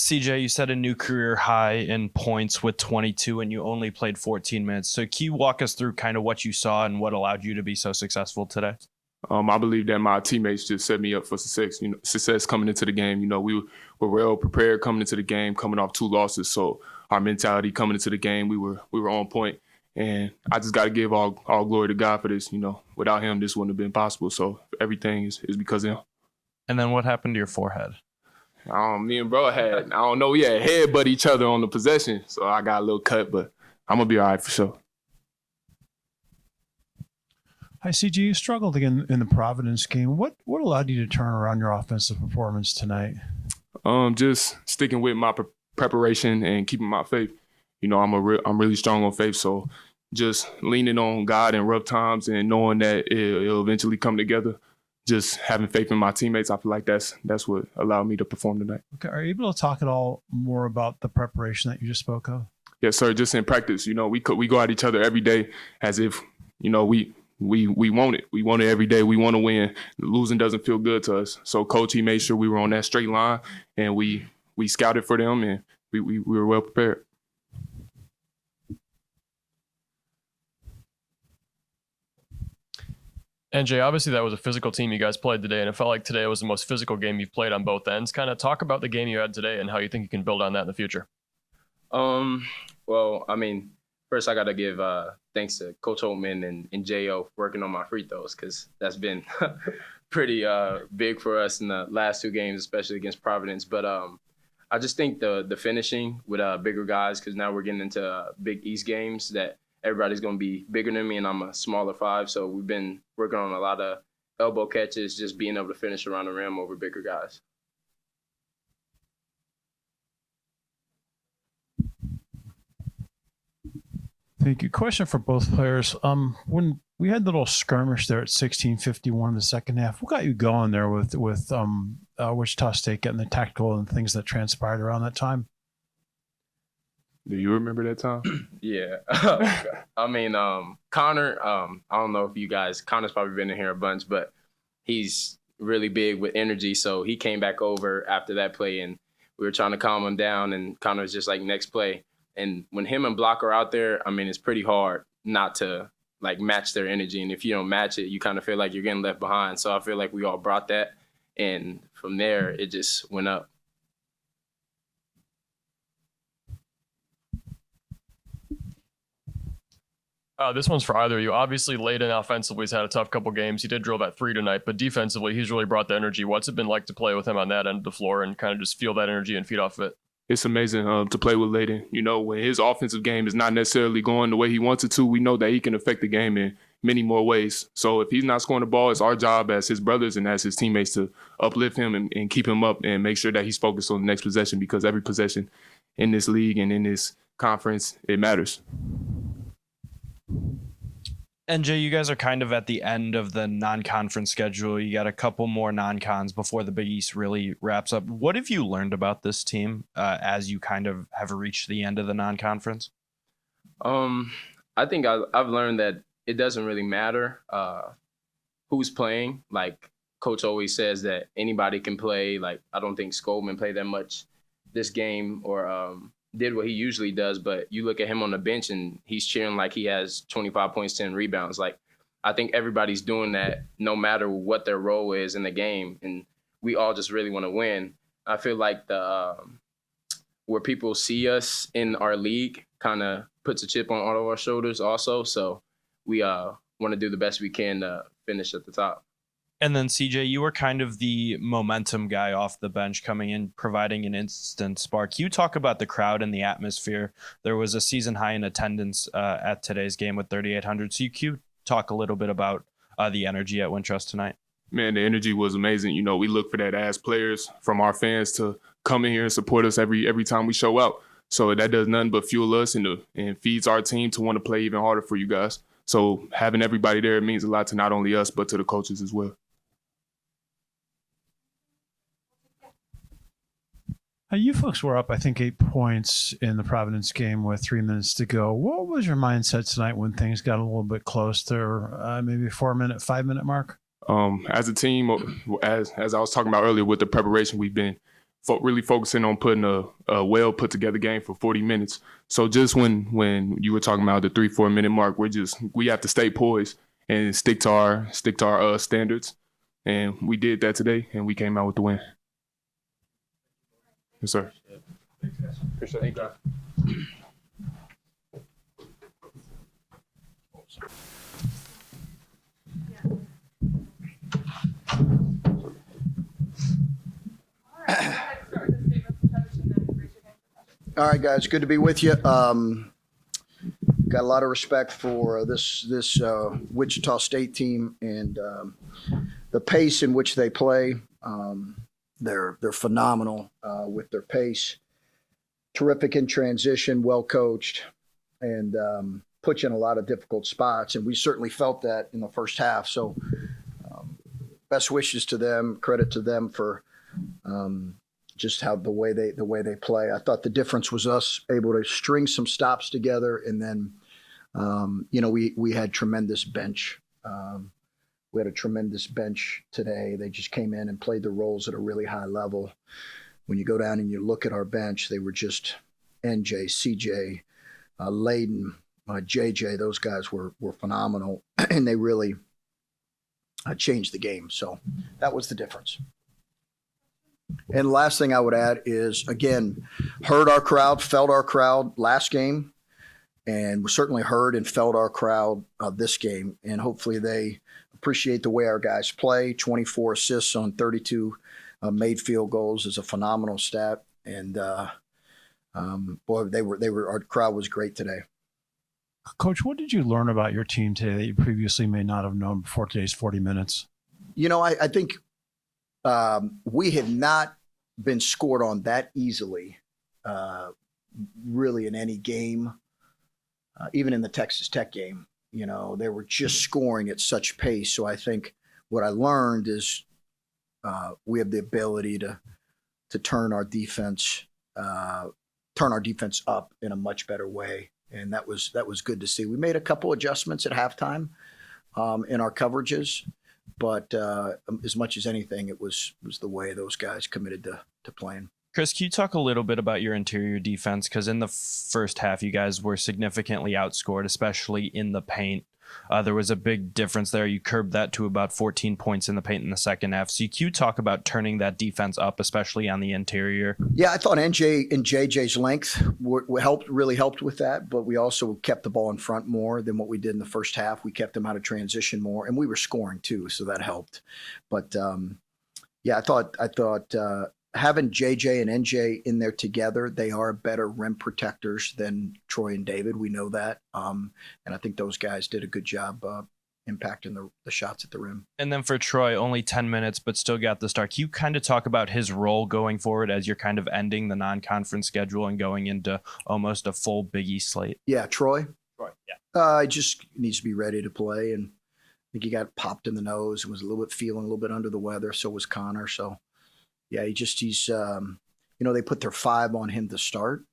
CJ, you set a new career high in points with 22 and you only played 14 minutes. So can you walk us through kind of what you saw and what allowed you to be so successful today? I believe that my teammates just set me up for success. Success coming into the game. We were well prepared coming into the game, coming off 2 losses. So our mentality coming into the game, we were on point. And I just got to give all glory to God for this. Without him, this wouldn't have been possible. So everything is because of him. And then what happened to your forehead? Me and bro we had headbutt each other on the possession. So I got a little cut, but I'm going to be all right for sure. Hi, CG. You struggled again in the Providence game. What allowed you to turn around your offensive performance tonight? Just sticking with my preparation and keeping my faith. I'm really strong on faith, so just leaning on God in rough times and knowing that it'll eventually come together. Just having faith in my teammates, I feel like that's what allowed me to perform tonight. Okay, are you able to talk at all more about the preparation that you just spoke of? Yes, sir. Just in practice, we go at each other every day as if we want it. We want it every day. We want to win. Losing doesn't feel good to us. So coach, he made sure we were on that straight line, and we scouted for them, and we were well prepared. NJ, obviously that was a physical team you guys played today, and it felt like today was the most physical game you've played on both ends. Kind of talk about the game you had today and how you think you can build on that in the future. Well, first I got to give thanks to Coach Holtmann and J.O. for working on my free throws, because that's been pretty big for us in the last 2 games, especially against Providence. But I just think the finishing with bigger guys, because now we're getting into Big East games that everybody's going to be bigger than me, and I'm a smaller 5. So we've been working on a lot of elbow catches, just being able to finish around the rim over bigger guys. Thank you. Question for both players. When we had the little skirmish there at 16:51 in the second half, what got you going there with Wichita State getting the tactical and things that transpired around that time? Do you remember that time? Yeah. Connor, I don't know if you guys, Connor's probably been in here a bunch, but he's really big with energy. So he came back over after that play, and we were trying to calm him down, and Connor was just like, next play. And when him and Block are out there, it's pretty hard not to match their energy. And if you don't match it, you kind of feel like you're getting left behind. So I feel like we all brought that. And from there, it just went up. This one's for either of you. Obviously, Layden offensively has had a tough couple games. He did drill that 3 tonight, but defensively, he's really brought the energy. What's it been like to play with him on that end of the floor and kind of just feel that energy and feed off of it? It's amazing to play with Layden. When his offensive game is not necessarily going the way he wants it to, we know that he can affect the game in many more ways. So if he's not scoring the ball, it's our job as his brothers and as his teammates to uplift him and keep him up and make sure that he's focused on the next possession, because every possession in this league and in this conference, it matters. NJ, you guys are kind of at the end of the non-conference schedule. You got a couple more non-cons before the Big East really wraps up. What have you learned about this team as you kind of have reached the end of the non-conference? I think I've learned that it doesn't really matter who's playing. Like Coach always says that anybody can play. Like I don't think Skolman played that much this game or did what he usually does, but you look at him on the bench and he's cheering like he has 25 points, 10 rebounds. Like, I think everybody's doing that no matter what their role is in the game, and we all just really want to win. I feel like the where people see us in our league kind of puts a chip on all of our shoulders also, so we want to do the best we can to finish at the top. And then, CJ, you were kind of the momentum guy off the bench coming in, providing an instant spark. You talk about the crowd and the atmosphere. There was a season high in attendance at today's game with 3,800. So you talk a little bit about the energy at Wintrust tonight. Man, the energy was amazing. We look for that as players from our fans to come in here and support us every time we show out. So that does nothing but fuel us and feeds our team to want to play even harder for you guys. So having everybody there means a lot to not only us, but to the coaches as well. You folks were up, I think, 8 points in the Providence game with 3 minutes to go. What was your mindset tonight when things got a little bit close to maybe 5-minute mark? As a team, as I was talking about earlier with the preparation we've been really focusing on putting a well put together game for 40 minutes. So just when you were talking about the 3-4 minute mark, we have to stay poised and stick to our standards. And we did that today, and we came out with the win. Yes, sir. Appreciate it. All right, guys, good to be with you. Got a lot of respect for this Wichita State team and the pace in which they play. They're phenomenal with their pace. Terrific in transition, well coached, and put you in a lot of difficult spots. And we certainly felt that in the first half. So, best wishes to them. Credit to them for just how the way they play. I thought the difference was us able to string some stops together, and then we had tremendous bench. We had a tremendous bench today. They just came in and played the roles at a really high level. When you go down and you look at our bench, they were just NJ, CJ, Layden, JJ. Those guys were phenomenal, and they really changed the game. So that was the difference. And the last thing I would add is, again, heard our crowd, felt our crowd last game, and we certainly heard and felt our crowd this game. And hopefully they appreciate the way our guys play. 24 assists on 32 made field goals is a phenomenal stat. And boy, our crowd was great today. Coach, what did you learn about your team today that you previously may not have known before today's 40 minutes? I think we have not been scored on that easily, really in any game, even in the Texas Tech game. They were just scoring at such pace. So I think what I learned is we have the ability to turn our defense up in a much better way, and that was good to see. We made a couple adjustments at halftime in our coverages. But as much as anything, it was the way those guys committed to playing. Chris, can you talk a little bit about your interior defense? Because in the first half, you guys were significantly outscored, especially in the paint. There was a big difference there. You curbed that to about 14 points in the paint in the second half. So can you talk about turning that defense up, especially on the interior? Yeah, I thought NJ and JJ's length really helped with that, but we also kept the ball in front more than what we did in the first half. We kept them out of transition more, and we were scoring too, so that helped. But I thought having JJ and NJ in there together, they are better rim protectors than Troy and David. We know that. And I think those guys did a good job impacting the shots at the rim. And then for Troy, only 10 minutes, but still got the start. Can you kind of talk about his role going forward as you're kind of ending the non-conference schedule and going into almost a full Big East slate? Yeah, Troy? Troy, yeah. He just needs to be ready to play. And I think he got popped in the nose and was feeling a little bit under the weather. So was Connor. So yeah, he's they put their 5 on him to start.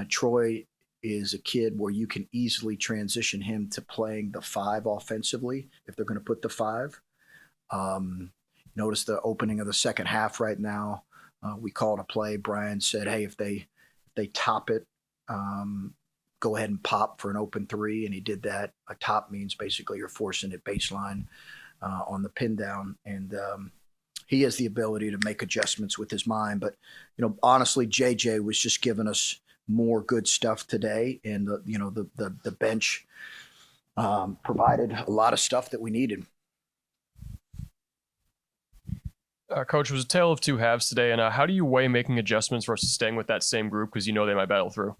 Troy is a kid where you can easily transition him to playing the 5 offensively if they're going to put the 5. Notice the opening of the second half right now. We called a play. Brian said, hey, if they top it, go ahead and pop for an open 3, and he did that. A top means basically you're forcing it baseline on the pin down, and he has the ability to make adjustments with his mind. But, honestly, JJ was just giving us more good stuff today. And, the bench provided a lot of stuff that we needed. Coach, it was a tale of two halves today. And how do you weigh making adjustments versus staying with that same group? Because they might battle through.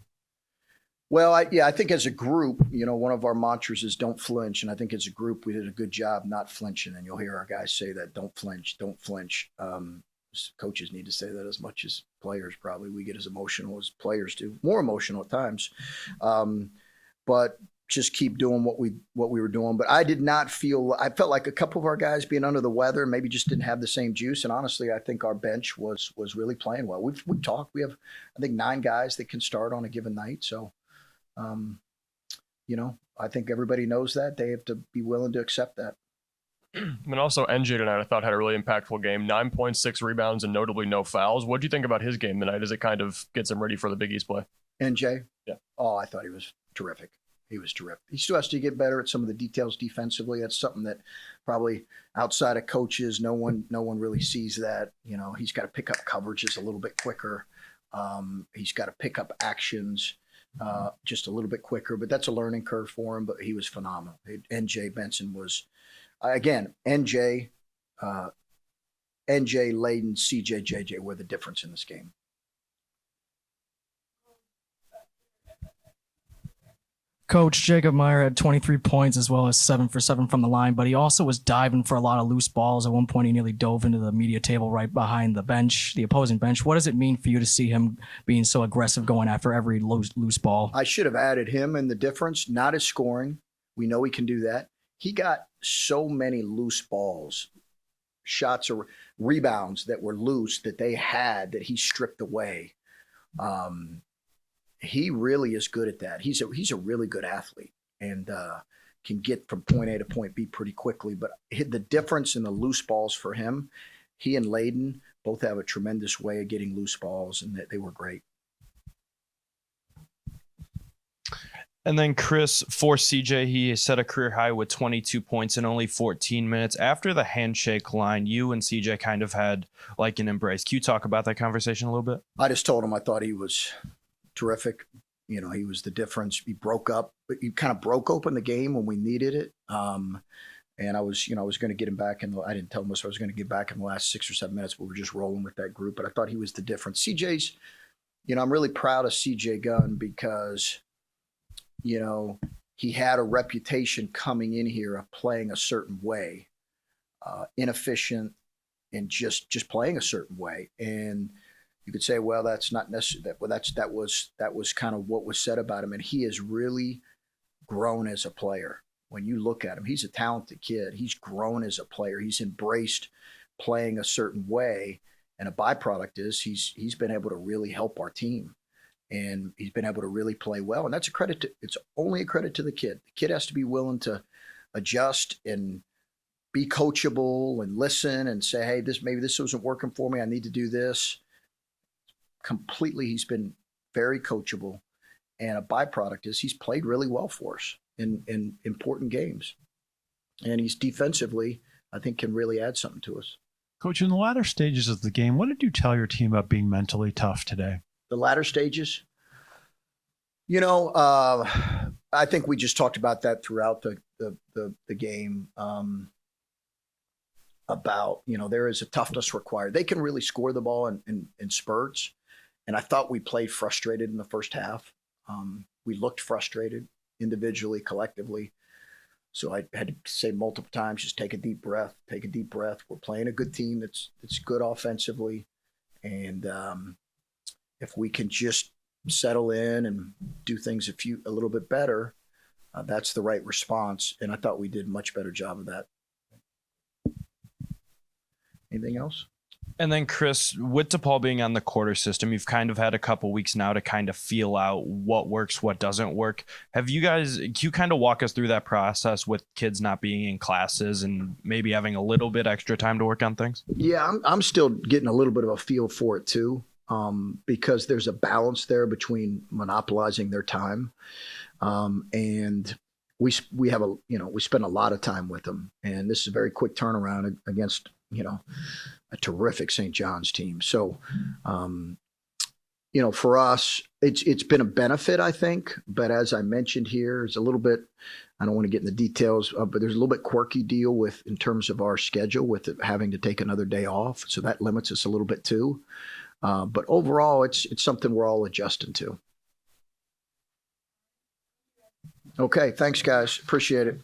Well, I think as a group, one of our mantras is don't flinch. And I think as a group, we did a good job not flinching. And you'll hear our guys say that, don't flinch, don't flinch. Coaches need to say that as much as players probably. We get as emotional as players do, more emotional at times. But just keep doing what we were doing. But I felt like a couple of our guys being under the weather, maybe just didn't have the same juice. And honestly, I think our bench was really playing well. We've talked. We have, I think, 9 guys that can start on a given night. So, I think everybody knows that. They have to be willing to accept that. And also NJ tonight, I thought had a really impactful game. 9.6 rebounds and notably no fouls. What do you think about his game tonight as it kind of gets him ready for the Big East play? NJ? Yeah. Oh, I thought he was terrific. He was terrific. He still has to get better at some of the details defensively. That's something that probably outside of coaches, no one really sees that. You know, he's got to pick up coverages a little bit quicker. He's got to pick up actions just a little bit quicker. But that's a learning curve for him. But he was phenomenal. NJ Benson was, again, NJ, Layden, CJ, JJ were the difference in this game. Coach Jacob Meyer had 23 points as well as 7 for 7 from the line, but he also was diving for a lot of loose balls. At one point, he nearly dove into the media table right behind the bench, the opposing bench. What does it mean for you to see him being so aggressive going after every loose ball? I should have added him in the difference, not his scoring. We know he can do that. He got so many loose balls, shots or rebounds that were loose that they had that he stripped away. He really is good at that. He's a really good athlete and can get from point A to point B pretty quickly. But the difference in the loose balls for him, he and Layden both have a tremendous way of getting loose balls, and they were great. And then Chris, for CJ, he set a career high with 22 points in only 14 minutes. After the handshake line, you and CJ kind of had like an embrace. Can you talk about that conversation a little bit? I just told him I thought he was terrific. You know, he was the difference. He broke up, but he kind of broke open the game when we needed it. And I was going to get him back I didn't tell him this, I was going to get back in the last 6 or 7 minutes, but we were just rolling with that group. But I thought he was the difference. CJ's, I'm really proud of CJ Gunn because, he had a reputation coming in here of playing a certain way, inefficient and just playing a certain way. And you could say, well, that's not necessarily that was kind of what was said about him. And he has really grown as a player. When you look at him, he's a talented kid. He's grown as a player. He's embraced playing a certain way. And a byproduct is he's been able to really help our team. And he's been able to really play well. And that's it's only a credit to the kid. The kid has to be willing to adjust and be coachable and listen and say, hey, maybe this wasn't working for me. I need to do this. Completely, he's been very coachable, and a byproduct is he's played really well for us in important games, and he's defensively, I think, can really add something to us. Coach, in the latter stages of the game, what did you tell your team about being mentally tough today? The latter stages, I think we just talked about that throughout the game. About there is a toughness required. They can really score the ball in spurts. And I thought we played frustrated in the first half. We looked frustrated individually, collectively. So I had to say multiple times, just take a deep breath, take a deep breath. We're playing a good team that's good offensively. And if we can just settle in and do things a little bit better, that's the right response. And I thought we did a much better job of that. Anything else? And then, Chris, with DePaul being on the quarter system, you've kind of had a couple weeks now to kind of feel out what works, what doesn't work. Can you kind of walk us through that process with kids not being in classes and maybe having a little bit extra time to work on things? Yeah, I'm still getting a little bit of a feel for it too, because there's a balance there between monopolizing their time, and we spend a lot of time with them, and this is a very quick turnaround against a terrific St. John's team. So, for us, it's been a benefit, I think. But as I mentioned here, it's a little bit, I don't want to get in the details, but there's a little bit quirky deal in terms of our schedule with it having to take another day off. So that limits us a little bit too. But overall, it's something we're all adjusting to. Okay. Thanks, guys. Appreciate it.